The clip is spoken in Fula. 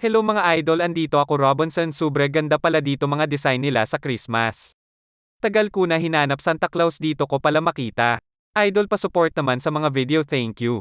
Hello mga idol, andito ako Robinson. Sobre ganda pala dito mga design nila sa Christmas. Tagal ko na hinanap Santa Claus, dito ko pala makita. Idol, pa-support naman sa mga video, thank you.